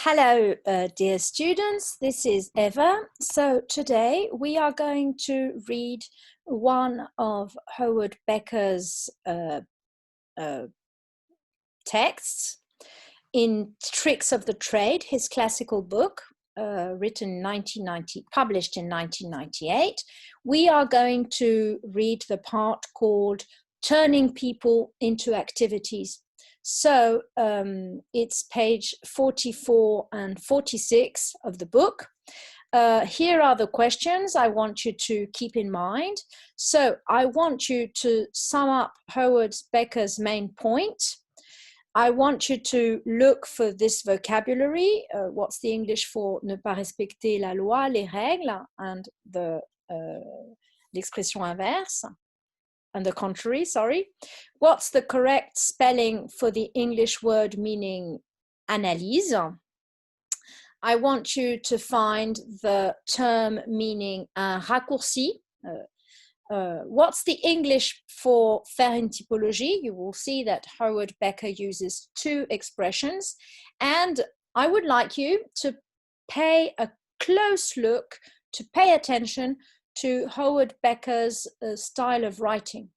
Hello, dear students, this is Eva. So today we are going to read one of Howard Becker's texts in Tricks of the Trade, his classical book, published in 1998. We are going to read the part called Turning People into Activities. So it's page 44 and 46 of the book. Here are the questions I want you to keep in mind. So I want you to sum up Howard Becker's main point. I want you to look for this vocabulary. What's the English for ne pas respecter la loi, les règles, and l'expression inverse, and the contrary, sorry. What's the correct spelling for the English word meaning analyse? I want you to find the term meaning un raccourci. What's the English for faire une typologie? You will see that Howard Becker uses two expressions, and I would like you to pay a close look, to pay attention to Howard Becker's style of writing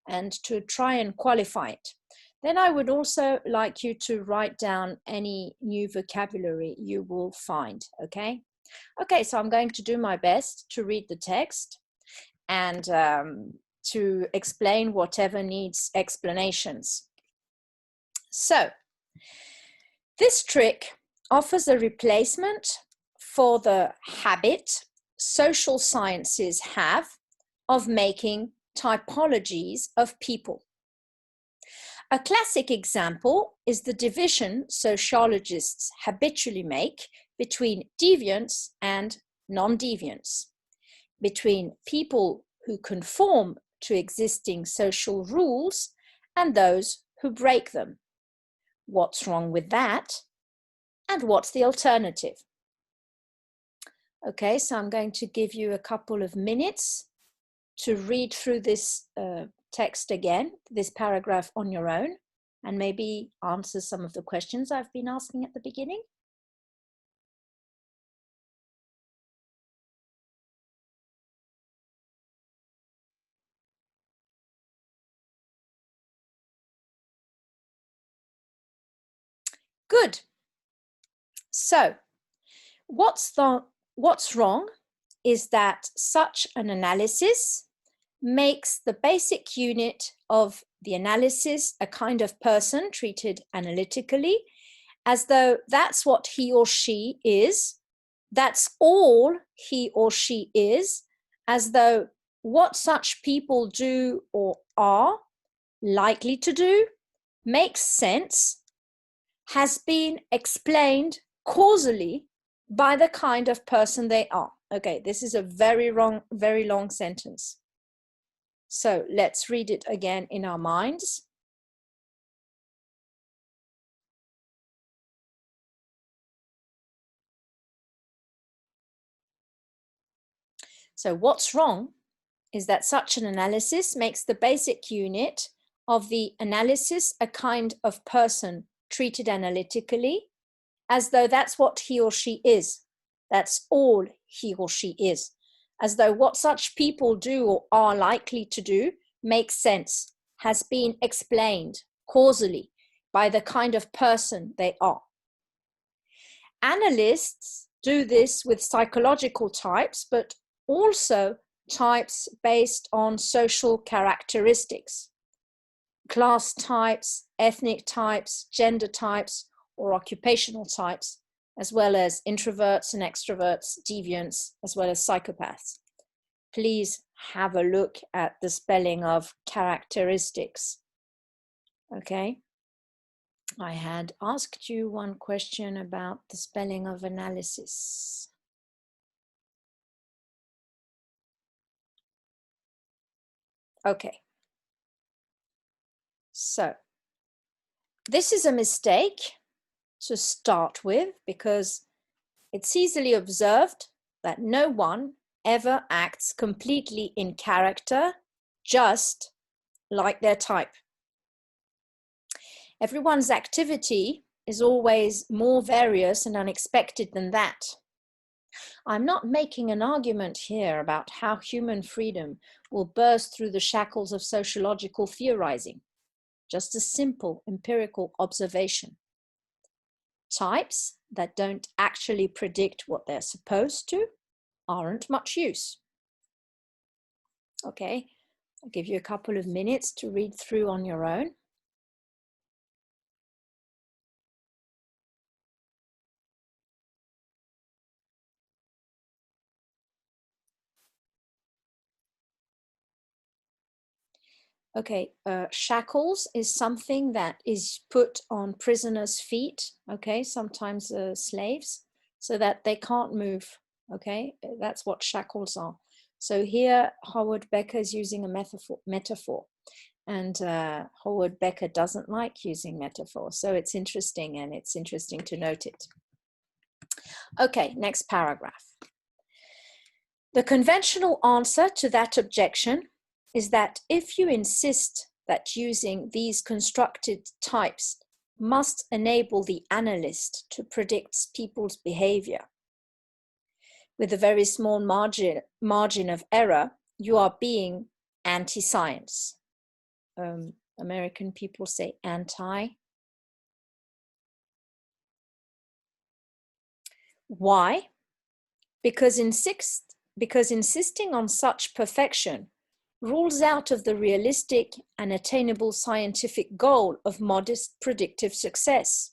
and to try and qualify it. Then I would also like you to write down any new vocabulary you will find, okay? Okay, so I'm going to do my best to read the text and to explain whatever needs explanations. So, this trick offers a replacement for the habit social sciences have of making typologies of people. A classic example is the division sociologists habitually make between deviants and non-deviants, between people who conform to existing social rules and those who break them. What's wrong with that? And what's the alternative? Okay, so I'm going to give you a couple of minutes to read through this text again, this paragraph on your own, and maybe answer some of the questions I've been asking at the beginning. Good. So, what's wrong is that such an analysis makes the basic unit of the analysis a kind of person treated analytically, as though that's what he or she is, that's all he or she is, as though what such people do or are likely to do makes sense, has been explained causally by the kind of person they are. Okay, this is a very long sentence. So let's read it again in our minds. So what's wrong is that such an analysis makes the basic unit of the analysis a kind of person treated analytically, as though that's what he or she is. That's all he or she is. As though what such people do or are likely to do makes sense, has been explained causally by the kind of person they are. Analysts do this with psychological types, but also types based on social characteristics, class types, ethnic types, gender types, or occupational types, as well as introverts and extroverts, deviants, as well as psychopaths. Please have a look at the spelling of characteristics. Okay. I had asked you one question about the spelling of analysis. Okay. So, this is a mistake to start with because it's easily observed that no one ever acts completely in character, just like their type. Everyone's activity is always more various and unexpected than that. I'm not making an argument here about how human freedom will burst through the shackles of sociological theorizing, just a simple empirical observation. Types that don't actually predict what they're supposed to aren't much use. Okay, I'll give you a couple of minutes to read through on your own. Okay, shackles is something that is put on prisoners' feet, okay, sometimes slaves, so that they can't move, okay? That's what shackles are. So here, Howard Becker is using a metaphor, and Howard Becker doesn't like using metaphor, so it's interesting, and it's interesting to note it. Okay, next paragraph. The conventional answer to that objection is that if you insist that using these constructed types must enable the analyst to predict people's behavior, with a very small margin of error, you are being anti-science. American people say anti. Why? Because insisting on such perfection rules out of the realistic and attainable scientific goal of modest predictive success.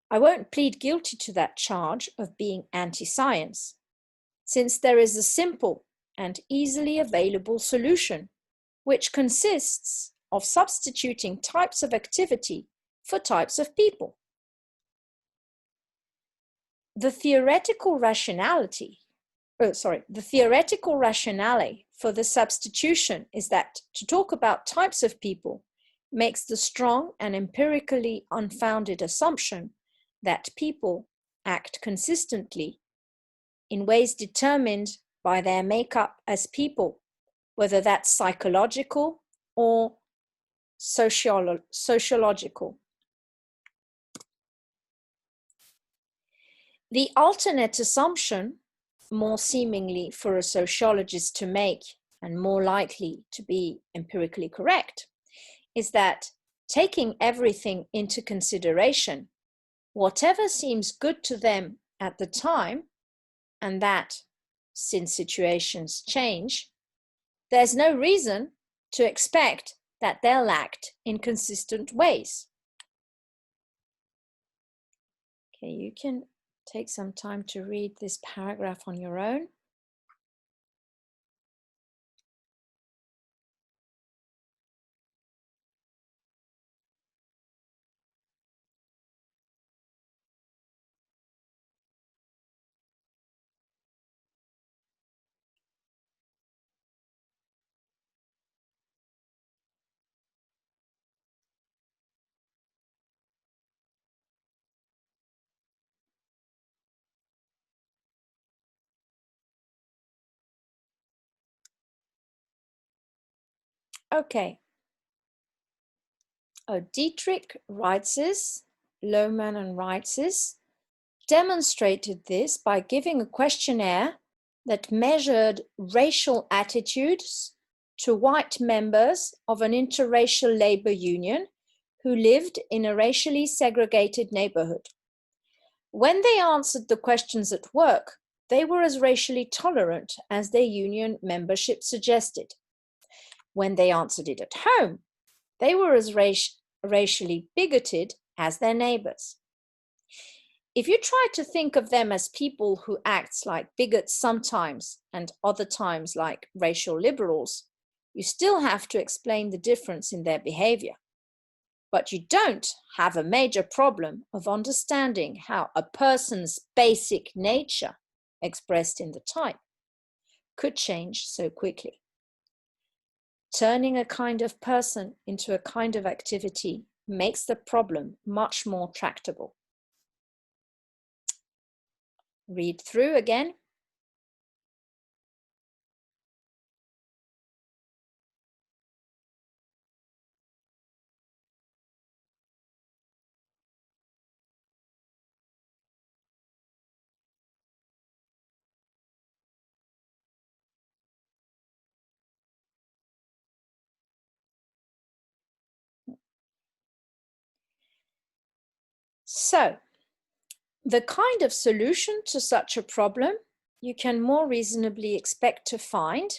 I won't plead guilty to that charge of being anti-science, since there is a simple and easily available solution, which consists of substituting types of activity for types of people. The theoretical rationale for the substitution is that to talk about types of people makes the strong and empirically unfounded assumption that people act consistently in ways determined by their makeup as people, whether that's psychological or sociological. The alternate assumption, more seemingly for a sociologist to make and more likely to be empirically correct, is that taking everything into consideration, whatever seems good to them at the time, and that, since situations change, there's no reason to expect that they'll act in consistent ways. Okay, you can take some time to read this paragraph on your own. Okay. Dietrich Reitzes, Lohmann and Reitzes, demonstrated this by giving a questionnaire that measured racial attitudes to white members of an interracial labor union who lived in a racially segregated neighborhood. When they answered the questions at work, they were as racially tolerant as their union membership suggested. When they answered it at home, they were as racially bigoted as their neighbors. If you try to think of them as people who act like bigots sometimes and other times like racial liberals, you still have to explain the difference in their behavior. But you don't have a major problem of understanding how a person's basic nature, expressed in the type, could change so quickly. Turning a kind of person into a kind of activity makes the problem much more tractable. Read through again. So, the kind of solution to such a problem you can more reasonably expect to find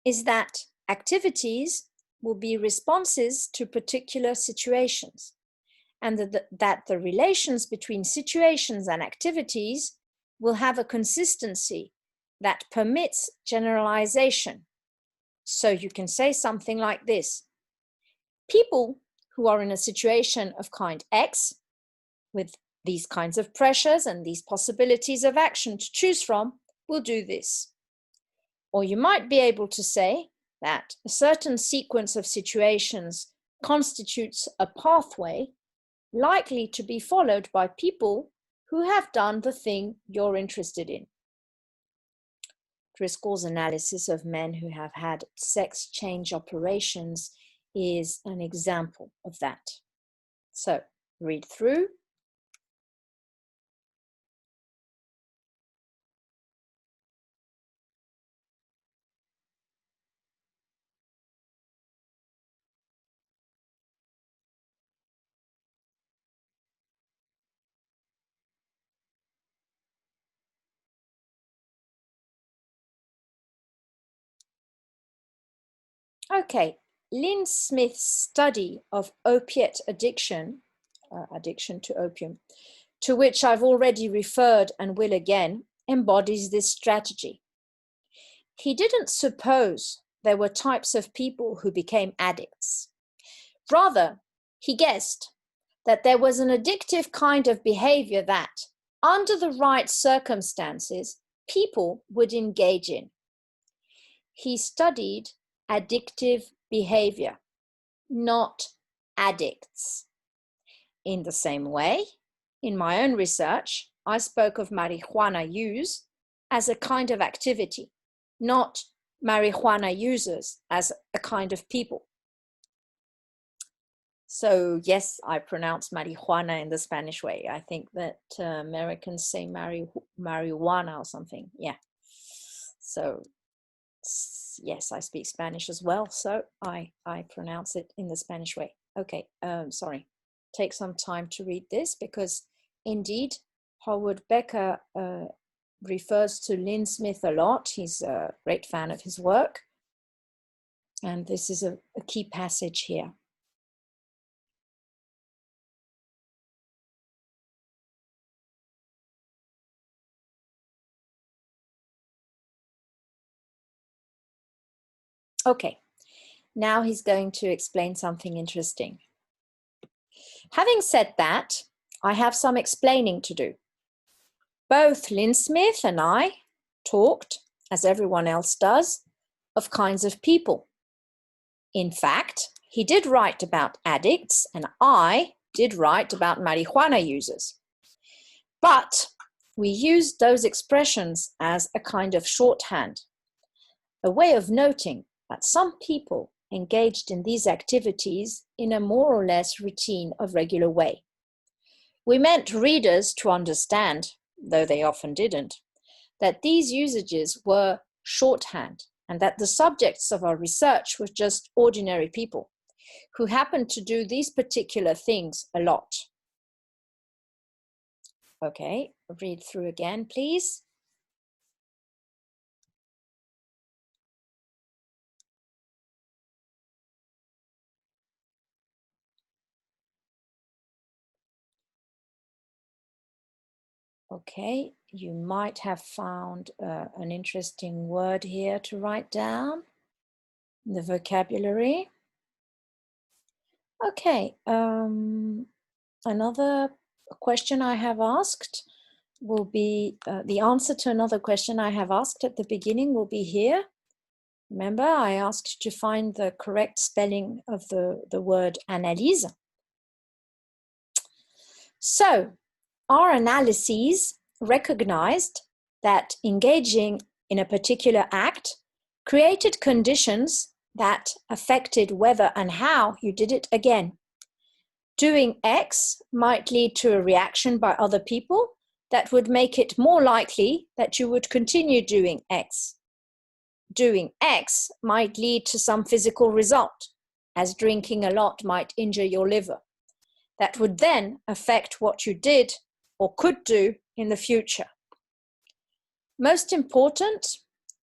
is that activities will be responses to particular situations, and that the relations between situations and activities will have a consistency that permits generalization. So you can say something like this: people who are in a situation of kind X, with these kinds of pressures and these possibilities of action to choose from, will do this. Or you might be able to say that a certain sequence of situations constitutes a pathway likely to be followed by people who have done the thing you're interested in. Driscoll's analysis of men who have had sex change operations is an example of that. So read through. Okay, Lynn Smith's study of opiate addiction, addiction to opium, to which I've already referred and will again, embodies this strategy. He didn't suppose there were types of people who became addicts. Rather, he guessed that there was an addictive kind of behavior that, under the right circumstances, people would engage in. He studied addictive behavior, not addicts. In the same way, in my own research, I spoke of marijuana use as a kind of activity, not marijuana users as a kind of people. So yes, I pronounce marijuana in the Spanish way. I think that Americans say marijuana or something. Yeah. So yes, I speak Spanish as well, so I pronounce it in the Spanish way. Okay, sorry. Take some time to read this, because indeed, Howard Becker refers to Lynn Smith a lot. He's a great fan of his work. And this is a key passage here. Okay, now he's going to explain something interesting. Having said that, I have some explaining to do. Both Lynn Smith and I talked, as everyone else does, of kinds of people. In fact, he did write about addicts and I did write about marijuana users. But we used those expressions as a kind of shorthand, a way of noting that some people engaged in these activities in a more or less routine of regular way. We meant readers to understand, though they often didn't, that these usages were shorthand and that the subjects of our research were just ordinary people who happened to do these particular things a lot. Okay, read through again, please. Okay, you might have found an interesting word here to write down in the vocabulary. Okay, another question I have asked will be, the answer to another question I have asked at the beginning will be here. Remember, I asked you to find the correct spelling of the word analyse. So, our analyses recognized that engaging in a particular act created conditions that affected whether and how you did it again. Doing X might lead to a reaction by other people that would make it more likely that you would continue doing X. Doing X might lead to some physical result, as drinking a lot might injure your liver. that would then affect what you did or could do in the future. Most important,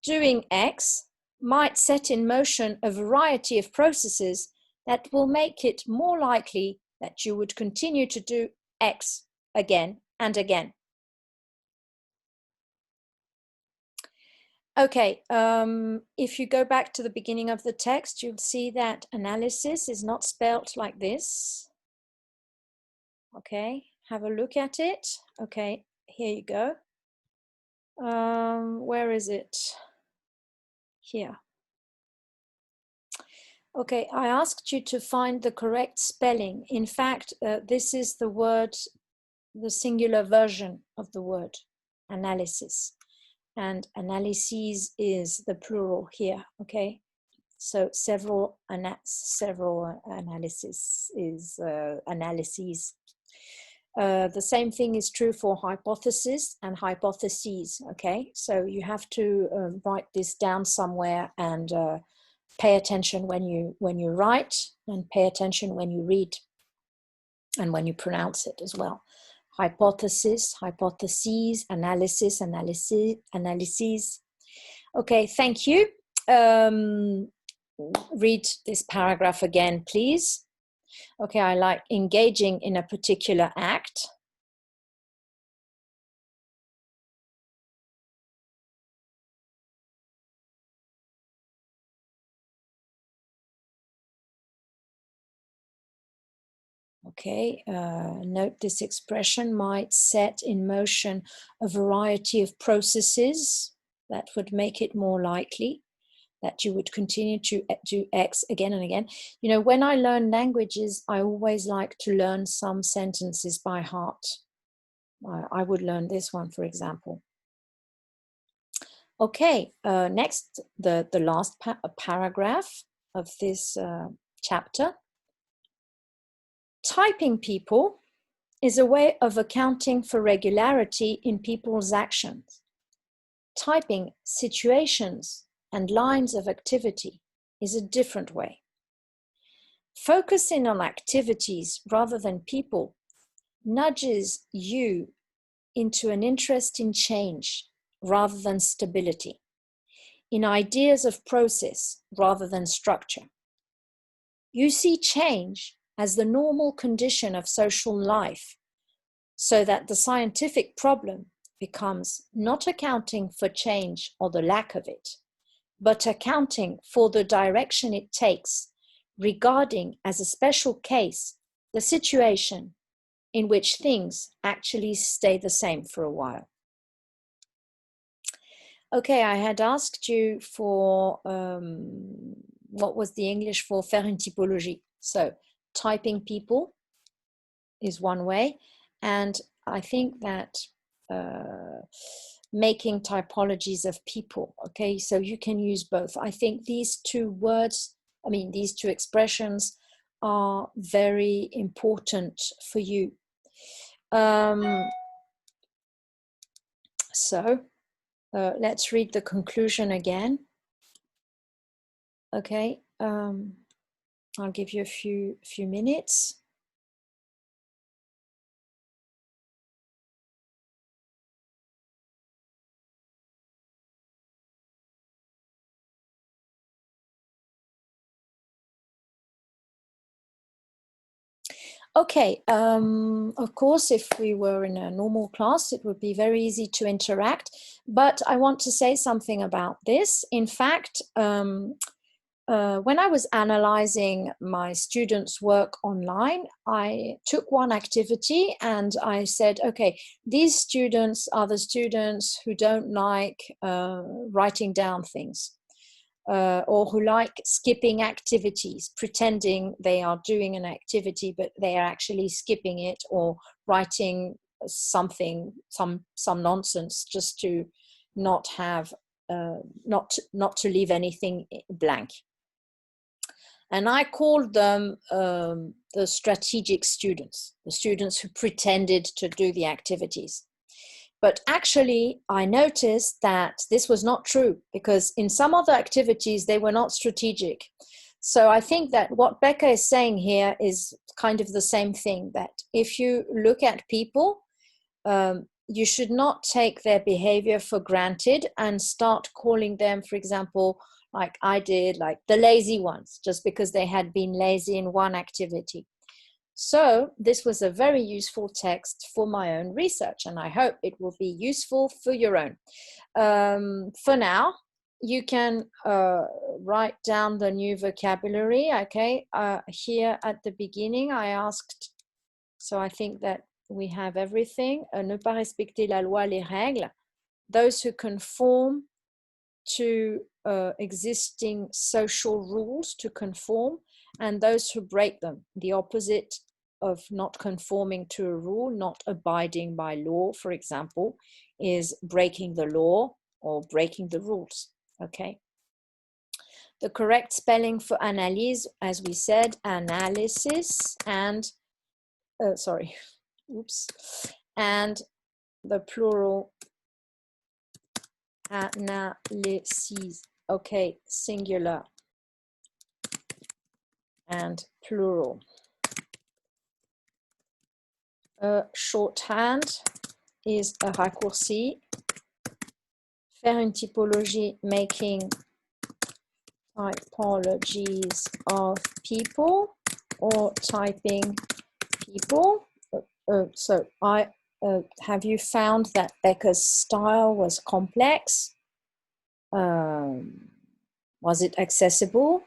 doing X might set in motion a variety of processes that will make it more likely that you would continue to do X again and again. Okay, if you go back to the beginning of the text, you'll see that analysis is not spelt like this. Okay, have a look at it. Okay, here you go. Where is it? Here. Okay, I asked you to find the correct spelling. In fact, this is the word, the singular version of the word, analysis. And analyses is the plural here, okay? So several analysis is analyses. The same thing is true for hypothesis and hypotheses, okay? So you have to write this down somewhere and pay attention when you write, and pay attention when you read and when you pronounce it as well. Hypothesis, hypotheses, analysis, analyses. Okay, thank you. Read this paragraph again, please. Okay, I like engaging in a particular act. Okay, note this expression might set in motion a variety of processes that would make it more likely that you would continue to do X again and again. You know, when I learn languages, I always like to learn some sentences by heart. I would learn this one, for example. Okay, next, the last paragraph of this chapter. Typing people is a way of accounting for regularity in people's actions. Typing situations and lines of activity is a different way. Focusing on activities rather than people nudges you into an interest in change rather than stability, in ideas of process rather than structure. You see change as the normal condition of social life, so that the scientific problem becomes not accounting for change or the lack of it, but accounting for the direction it takes, regarding as a special case the situation in which things actually stay the same for a while. Okay, I had asked you for what was the English for faire une typologie. So typing people is one way, and I think that making typologies of people, okay, so you can use both. I think these two words, these two expressions are very important for you. Let's read the conclusion again. Okay, I'll give you a few minutes. Okay, of course, if we were in a normal class, it would be very easy to interact, but I want to say something about this. In fact, when I was analyzing my students' work online, I took one activity and I said, okay, these students are the students who don't like writing down things. Or who like skipping activities, pretending they are doing an activity, but they are actually skipping it or writing something, some nonsense, just to not have, not to leave anything blank. And I called them the strategic students, the students who pretended to do the activities. But actually, I noticed that this was not true, because in some other activities, they were not strategic. So I think that what Becker is saying here is kind of the same thing, that if you look at people, you should not take their behavior for granted and start calling them, for example, like I did, like the lazy ones, just because they had been lazy in one activity. So this was a very useful text for my own research, and I hope it will be useful for your own. For now, you can write down the new vocabulary, okay? Here at the beginning, I asked, so I think that we have everything. Ne pas respecter la loi, les règles. Those who conform to existing social rules, to conform, and those who break them. The opposite of not conforming to a rule, not abiding by law, for example, is breaking the law or breaking the rules, okay? The correct spelling for analyse, as we said, analysis, and, and the plural, analyses, okay, singular and plural. Shorthand is a raccourci. Faire une typologie, making typologies of people or typing people. So have you found that Becker's style was complex? Was it accessible?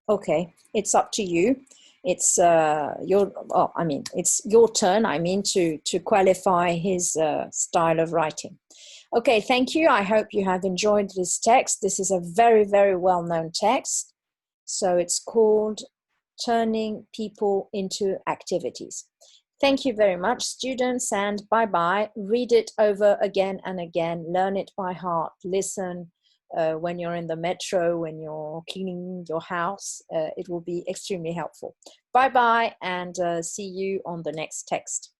Okay, it's up to you. It's it's your turn, to qualify his style of writing. Okay, thank you. I hope you have enjoyed this text. This is a very, very well-known text. So it's called Turning People into Activities. Thank you very much, students, and bye-bye. Read it over again and again. Learn it by heart. Listen when you're in the metro, when you're cleaning your house. It will be extremely helpful. Bye-bye, and see you on the next text.